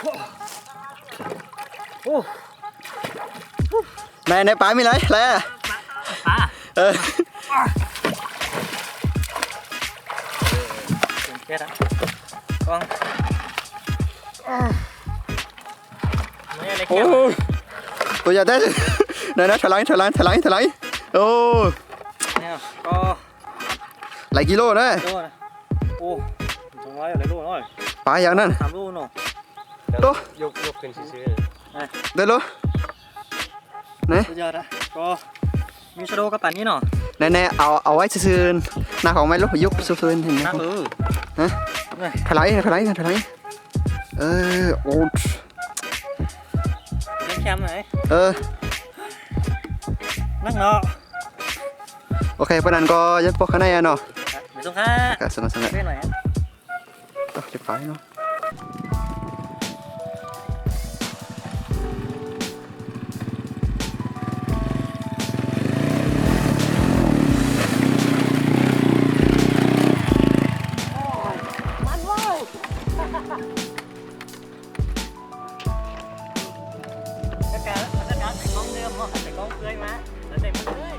โอ้ ในปลามีอะไรอ่ะ ปลาเจ็ดอ่ะกองไม่อะไร โอ้ตัวใหญ่ได้นะถลายโอ้เนี่ยก็ หลายกิโลนะ โลนะโอ้200อะไรโลน้อย ปลาอย่างนั้น3 โลเนาะ ตัวย กขึ้นซื้อ ได้โลนี่ สุดยอดอะก็มีชะโดกับป่านนี้เนาะ แน่เอาไว้ซื่อๆหน้าของไม่ลูกยุบซื่อๆเห็นไหม น้ำฮะถลายโอ้ เล่นแคมป์ไหน นั่งเนาะ โอเคปนันก็ยัดพวกข้างในอ่ะเนาะ เดี๋ยวส่งค่ะ ก็สนุกเล่นหน่อย จะไปเนาะใส่กล้องเดิมใส่กล้องเกยมาแล้วใส่มันเลย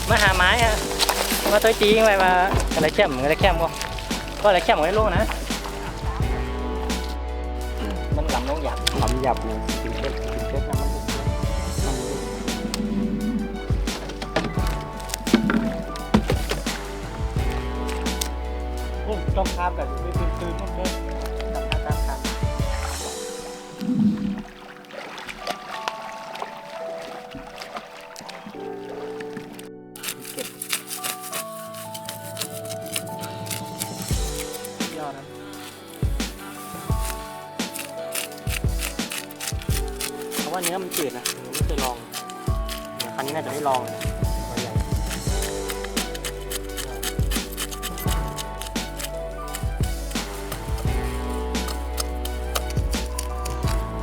มาหาไม้ฮะมาตัวจีงไปมาอะไรแคมก็อะไรแคมของไอ้ลูกนะมันลำน้องหยับเลยกินเช็ดน้ำมันโอ้ต้องข้ามแบบไม่ตื่นมันเลยตามเก็บยอดนะเพราะว่าเนื้อมันจืดนะผมไม่เคยลองครั้งนี้น่าจะได้ลองตัวใหญ่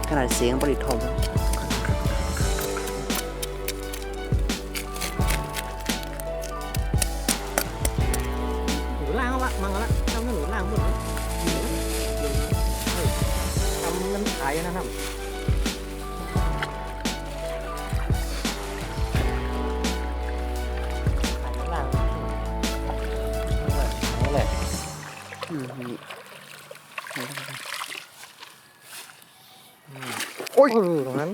ขนาดเสียงผลิตทองหนูล่างละมังละทำหนูล่างหมดเลยทำน้ำขายนะครับโอ้ยตรงนั้น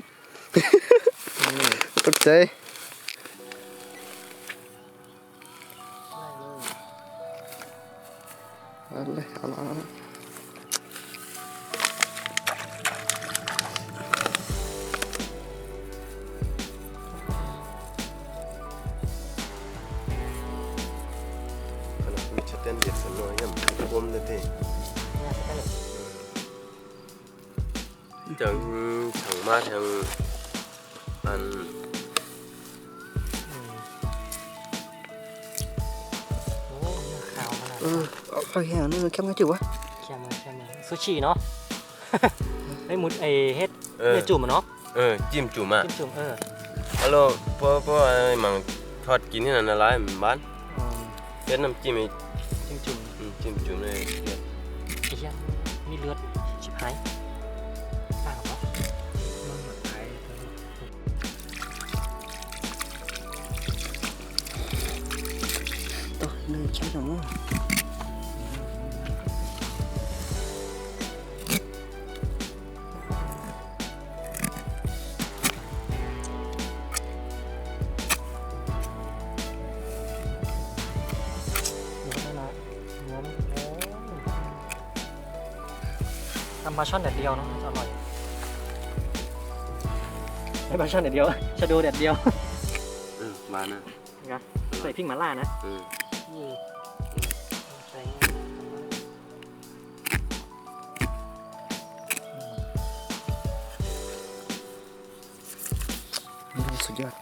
ตกใจเอามีชัดเจนเด็ดสนอยยังรวมเลยทีจังถังมาทางอันโอ้ขาวขนาดเอาแค่นั้นแค่ไม่จิ๋ววะแค่มาซูชิเนาะไอ้หมุดไอ้เฮ็ดเนี่ยจุ่มเนาะจิ้มจุ่มอ่ะจุ่มฮัลโหลพอไอ้มังทอดกินที่นั่นอะไรบ้านเป็นน้ำจิ้มจุ่มเลยไอ้ยังมีเลือดชิบหายต่างปะมันเหมือนไอ้ตัวนึงแค่หนูทำปลาช่อนแดดเดียวเนาะจะอร่อยไม่ปลาช่อนแดดเดียวชะโดแดดเดียวมานะใส่พริกหม่าล่านะสุดยอด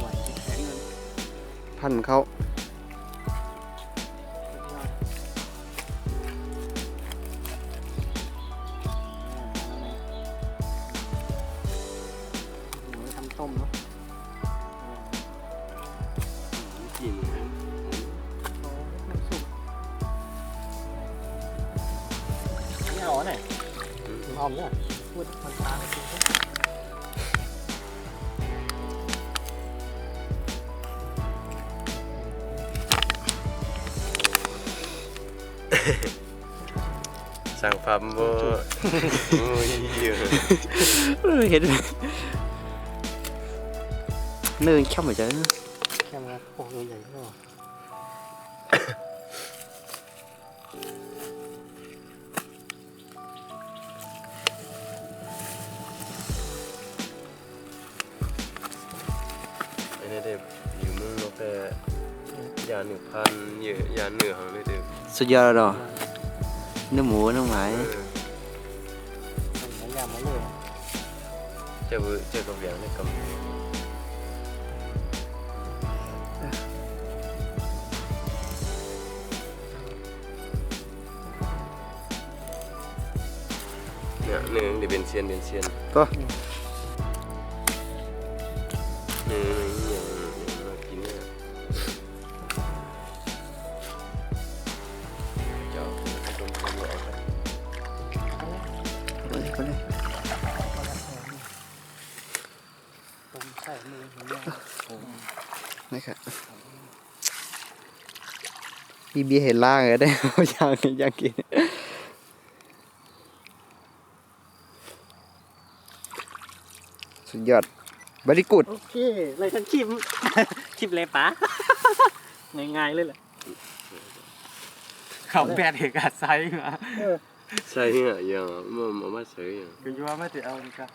โ พันเขา ทำต้มเนาะ กิน น้ำซุปนี่เอาไหนหอมเนี่ยพูดมันช้าให้กิน สั่งพับบ่อยู่ เห็นเนื้อเข้มเหมือนกัน แค่มาโอ้ยใหญ่เนาะ ไอ้นี่เด็กอยู่เมืองนอกแต่ยา1,000เยอะยาเหนือของนี่เด็ก สุดยอดแล้วเนาะเนื้อหมูเนื้อหมา มันยำมาเลย เจ้ากับอย่างในกำเนี่ยหนึ่งเดี๋ยวเป็นเซียน ก็ หนึ่งอย่างมากินเนี่ยเจ้าตรงความร้อน ไปเลย ต้มใส่มือเนี่ย นี่ครับมีเบียร์เห็นล่างเลยได้ อยากกินสุดยอดบริกุด โอเคเลยฉันชิม ชิมเลยป๋า ง่ายๆเลยแหละเขาแบดเอกอาไซมา ใช่เนี่ยอย่างมาใส่อย่าง คือว่าไม่ติดเอาดีกว่า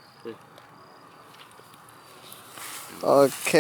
โอเค